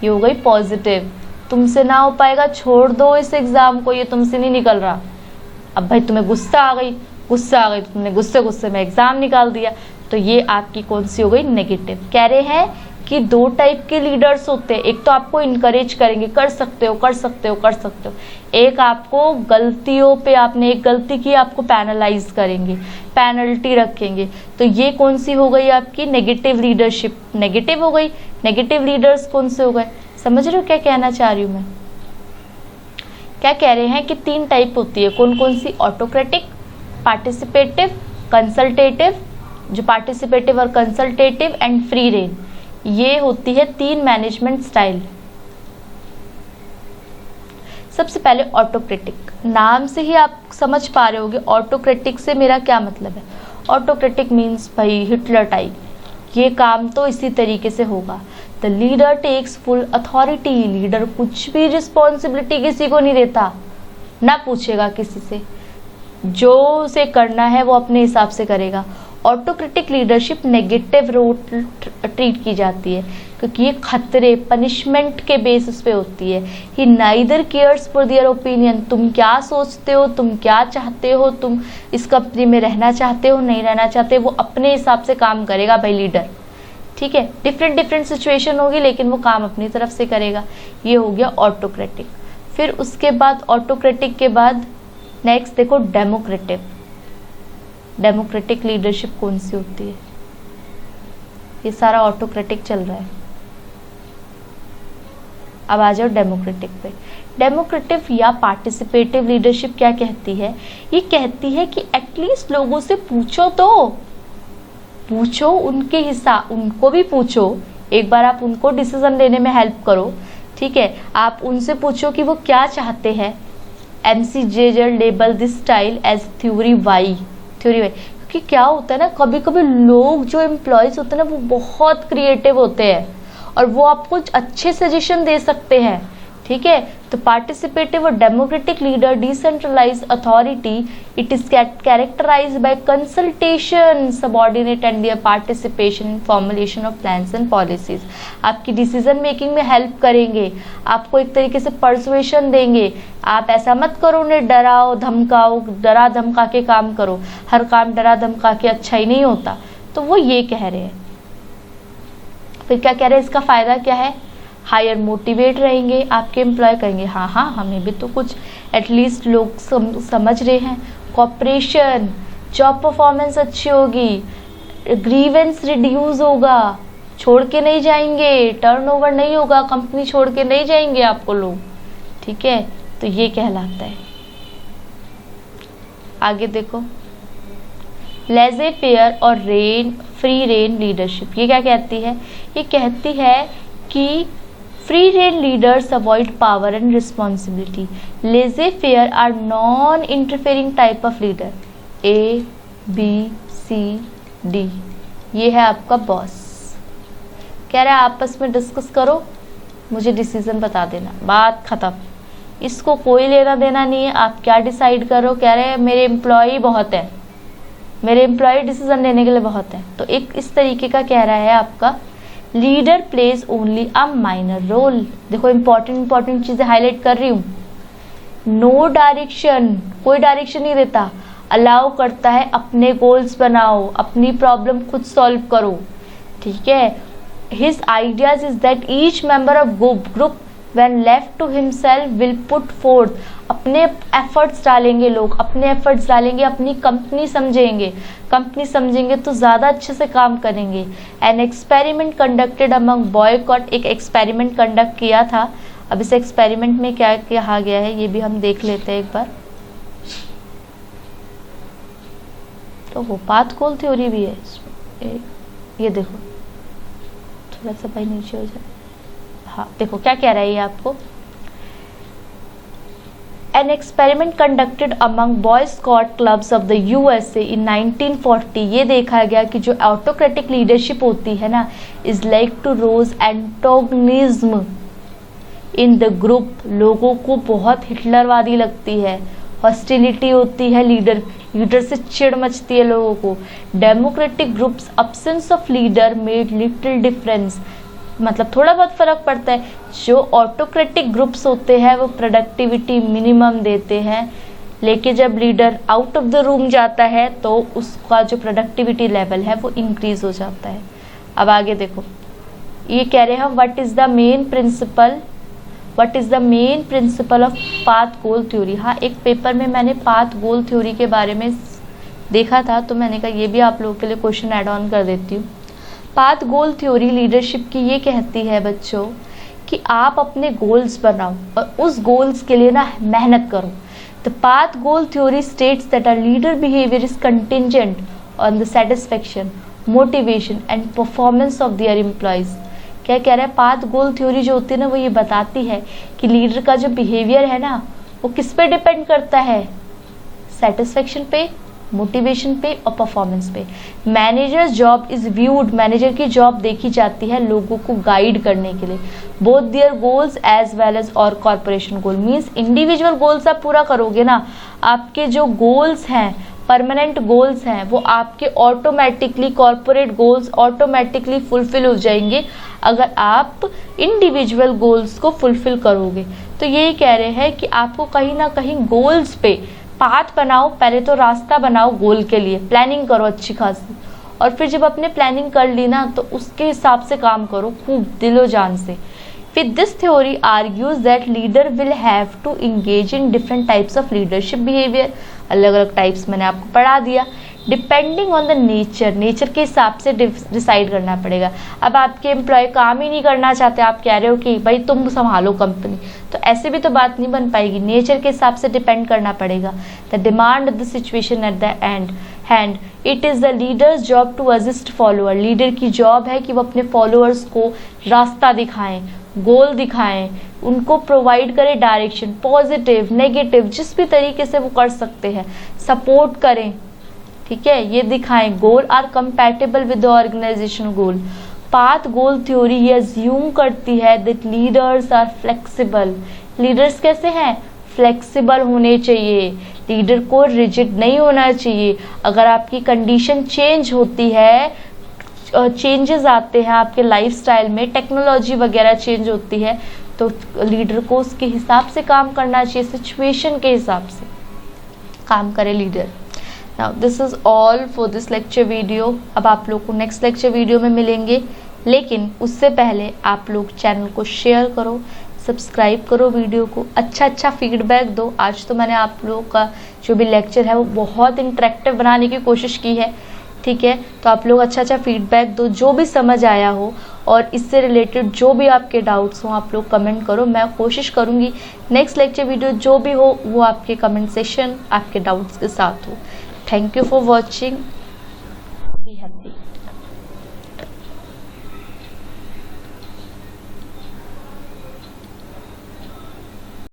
ये हो गई पॉजिटिव। तुमसे ना हो पाएगा, छोड़ दो इस एग्जाम को, ये तुमसे नहीं निकल रहा। अब भाई तुम्हें गुस्सा आ गई तो तुमने गुस्से में एग्जाम निकाल दिया, तो ये आपकी कौन सी हो गई? नेगेटिव। कह रहे हैं कि 2 टाइप के लीडर्स होते हैं। एक तो आपको इनकरेज करेंगे, कर सकते हो। एक आपको गलतियों पे, आपने एक गलती की, आपको पैनलाइज करेंगे, पेनल्टी रखेंगे। तो ये कौन सी हो गई आपकी? Negative leadership. नेगेटिव हो गई। नेगेटिव लीडर्स कौन से हो गए? समझ रहे हो क्या कहना चाह रही हूँ मैं? क्या कह रहे हैं कि 3 टाइप होती है। कौन कौन सी? Autocratic, participative, consultative. जो पार्टिसिपेटिव और कंसल्टेटिव एंड फ्री रेन, ये होती है 3 मैनेजमेंट स्टाइल। सबसे पहले ऑटोक्रेटिक। नाम से ही आप समझ पा रहे होगे ऑटोक्रेटिक से मेरा क्या मतलब है। ऑटोक्रेटिक मीन्स भाई हिटलर टाइप, ये काम तो इसी तरीके से होगा। The leader takes full authority. Leader कुछ भी रिस्पॉन्सिबिलिटी किसी को नहीं देता, ना पूछेगा किसी से, जो उसे करना है वो अपने हिसाब से करेगा। Autocratic leadership negative role treat की जाती है, क्योंकि ये खतरे, पनिशमेंट के बेसिस पे होती है। He neither cares for their opinion. तुम क्या सोचते हो, तुम क्या चाहते हो, तुम इस कंपनी में रहना चाहते हो, नहीं रहना चाहते, वो अपने हिसाब से काम करेगा भाई लीडर। ठीक है, डिफरेंट सिचुएशन होगी, लेकिन वो काम अपनी तरफ से करेगा। ये हो गया ऑटोक्रेटिक। फिर उसके बाद ऑटोक्रेटिक के बाद नेक्स्ट देखो डेमोक्रेटिक। डेमोक्रेटिक लीडरशिप कौन सी होती है? ये सारा ऑटोक्रेटिक चल रहा है। अब आ जाओ डेमोक्रेटिक पे। डेमोक्रेटिव या पार्टिसिपेटिव लीडरशिप क्या कहती है? ये कहती है कि एटलीस्ट लोगों से पूछो उनके हिसाब, उनको भी पूछो एक बार, आप उनको डिसीजन लेने में हेल्प करो। ठीक है, आप उनसे पूछो कि वो क्या चाहते हैं। MC Jaeger label this style as theory Y. क्योंकि क्या होता है ना, कभी कभी लोग जो एम्प्लॉयज होते हैं ना, वो बहुत क्रिएटिव होते हैं और वो आपको अच्छे सजेशन दे सकते हैं, ठीक है। तो पार्टिसिपेटिव और democratic leader decentralise authority, it is characterised by consultation, subordinate and their participation in formulation of plans and policies. आपकी डिसीजन मेकिंग में हेल्प करेंगे, आपको एक तरीके से परसुएशन देंगे। आप ऐसा मत करो उन्हें डराओ धमकाओ, डरा धमका के काम करो, हर काम डरा धमका के अच्छा ही नहीं होता। तो वो ये कह रहे हैं। फिर क्या कह रहे हैं, इसका फायदा क्या है, हायर मोटिवेट रहेंगे, आपके एम्प्लॉय कहेंगे हाँ हाँ हमें भी तो कुछ एटलीस्ट लोग समझ रहे हैं। कॉपरेशन, जॉब परफॉर्मेंस अच्छी होगी, ग्रीवेंस रिड्यूस होगा, छोड़ के नहीं जाएंगे, टर्नओवर नहीं होगा, कंपनी छोड़ के नहीं जाएंगे आपको लोग, ठीक है। तो ये कहलाता है। आगे देखो, लेजे फेयर और फ्री रेन लीडरशिप, ये क्या कहती है, ये कहती है कि free rein leaders avoid power and responsibility, laissez faire are non interfering type of leader, A, B, C, D, ये है आपका बॉस। कह रहा है आपस में डिस्कस करो, मुझे डिसीजन बता देना, बात खत्म, इसको कोई लेना देना नहीं है, आप क्या डिसाइड करो। कह रहे हैं मेरे एम्प्लॉय बहुत है, मेरे एम्प्लॉय डिसीजन लेने के लिए बहुत है। तो एक इस तरीके का कह रहा है आपका leader plays only a minor role. देखो इंपॉर्टेंट चीजें हाईलाइट कर रही हूँ। नो डायरेक्शन, कोई डायरेक्शन नहीं देता, अलाउ करता है अपने गोल्स बनाओ, अपनी प्रॉब्लम खुद सॉल्व करो, ठीक है। His ideas is that each member of group when left to himself will put forth, अपने एफर्ट्स डालेंगे लोग, अपने एफर्ट्स डालेंगे, अपनी कंपनी समझेंगे तो ज़्यादा अच्छे से काम करेंगे। An experiment conducted among boycott, एक एक्सपेरिमेंट कंडक्ट किया था। अब इस एक्सपेरिमेंट में क्या कहा गया है ये भी हम देख लेते हैं एक बार। तो वो पाथ गोल थ्योरी भी है, ये देखो थोड़ा सा भाई नीचे हो जाए। हाँ देखो क्या कह रहा है ये आपको, an experiment conducted among boy scout clubs of the USA इन 1940, ये देखा गया कि जो ऑटोक्रेटिक लीडरशिप होती है ना, is like to rose antagonism in the group, लोगों को बहुत हिटलरवादी लगती है, हॉस्टिलिटी होती है, लीडर से चिढ़ मचती है लोगों को। Democratic groups absence of leader made little difference, मतलब थोड़ा बहुत फर्क पड़ता है। जो ऑटोक्रेटिक ग्रुप्स होते हैं वो प्रोडक्टिविटी मिनिमम देते हैं, लेकिन जब leader out of the room जाता है तो उसका जो प्रोडक्टिविटी लेवल है वो इंक्रीज हो जाता है। अब आगे देखो, ये कह रहे हैं what is the main principle of path goal theory. हाँ एक पेपर में मैंने पाथ गोल थ्योरी के बारे में देखा था, तो मैंने कहा ये भी आप लोगों के लिए क्वेश्चन ऐड ऑन कर देती हूँ। पाथ गोल थ्योरी लीडरशिप की ये कहती है बच्चों कि आप अपने गोल्स बनाओ और उस गोल्स के लिए ना मेहनत करो। The path goal theory states that a leader behaviour is contingent on the satisfaction, motivation and performance of their employees. क्या कह रहा है, पाथ गोल थ्योरी जो होती है ना वो ये बताती है कि लीडर का जो बिहेवियर है ना वो किस पे डिपेंड करता है, सेटिस्फेक्शन पे, मोटिवेशन पे और परफॉर्मेंस पे। Managers job is viewed, manager की जॉब देखी जाती है लोगों को गाइड करने के लिए, both their goals as well as और corporation goal. Means individual goals आप पूरा करोगे ना, आपके जो गोल्स हैं, परमानेंट गोल्स हैं, वो आपके automatically corporate goals automatically fulfil हो जाएंगे अगर आप इंडिविजुअल गोल्स को फुलफिल करोगे। तो यही कह रहे हैं कि आपको कहीं ना कहीं गोल्स पे पाथ बनाओ, पहले तो रास्ता बनाओ गोल के लिए, प्लानिंग करो अच्छी खासी, और फिर जब अपने प्लानिंग कर ली ना तो उसके हिसाब से काम करो खूब दिलो जान से। With this theory argues that leader will have to engage in different types of leadership behavior, अलग अलग टाइप्स मैंने आपको पढ़ा दिया, डिपेंडिंग ऑन द नेचर के हिसाब से डिसाइड करना पड़ेगा। अब आपके एम्प्लॉय काम ही नहीं करना चाहते, आप कह रहे हो कि भाई तुम संभालो कंपनी, तो ऐसे भी तो बात नहीं बन पाएगी, नेचर के हिसाब से डिपेंड करना पड़ेगा। The demand of the situation at the hand, it is the leaders job to assist follower, leader की जॉब है कि वो अपने फॉलोअर्स को रास्ता दिखाएं, गोल दिखाएं, उनको प्रोवाइड करें डायरेक्शन, पॉजिटिव नेगेटिव जिस भी तरीके से वो कर सकते हैं, सपोर्ट करें, ठीक है, ये दिखाएं। Goal are compatible with the organisation goal, path goal theory ये अज्यूम करती है that leaders are flexible. Leaders कैसे हैं? फ्लेक्सिबल होने चाहिए। लीडर को रिजिड नहीं होना चाहिए। अगर आपकी कंडीशन चेंज होती है, चेंजेस आते हैं आपके लाइफस्टाइल में, टेक्नोलॉजी वगैरह चेंज होती है, तो लीडर को उसके हिसाब से काम करना चाहिए, सिचुएशन के हिसाब से काम करे leader. Now this is all for this lecture video. अब आप लोग को नेक्स्ट लेक्चर वीडियो में मिलेंगे, लेकिन उससे पहले आप लोग चैनल को शेयर करो, सब्सक्राइब करो, वीडियो को अच्छा फीडबैक दो। आज तो मैंने आप लोगों का जो भी लेक्चर है वो बहुत इंटरेक्टिव बनाने की कोशिश की है, ठीक है? तो आप लोग अच्छा फीडबैक दो, जो भी समझ आया हो और इससे रिलेटेड जो भी आपके डाउट्स हो आप लोग कमेंट करो। मैं कोशिश करूँगी नेक्स्ट लेक्चर वीडियो जो भी हो वो आपके कमेंट सेशन आपके डाउट्स के साथ हो। Thank you for watching, be happy.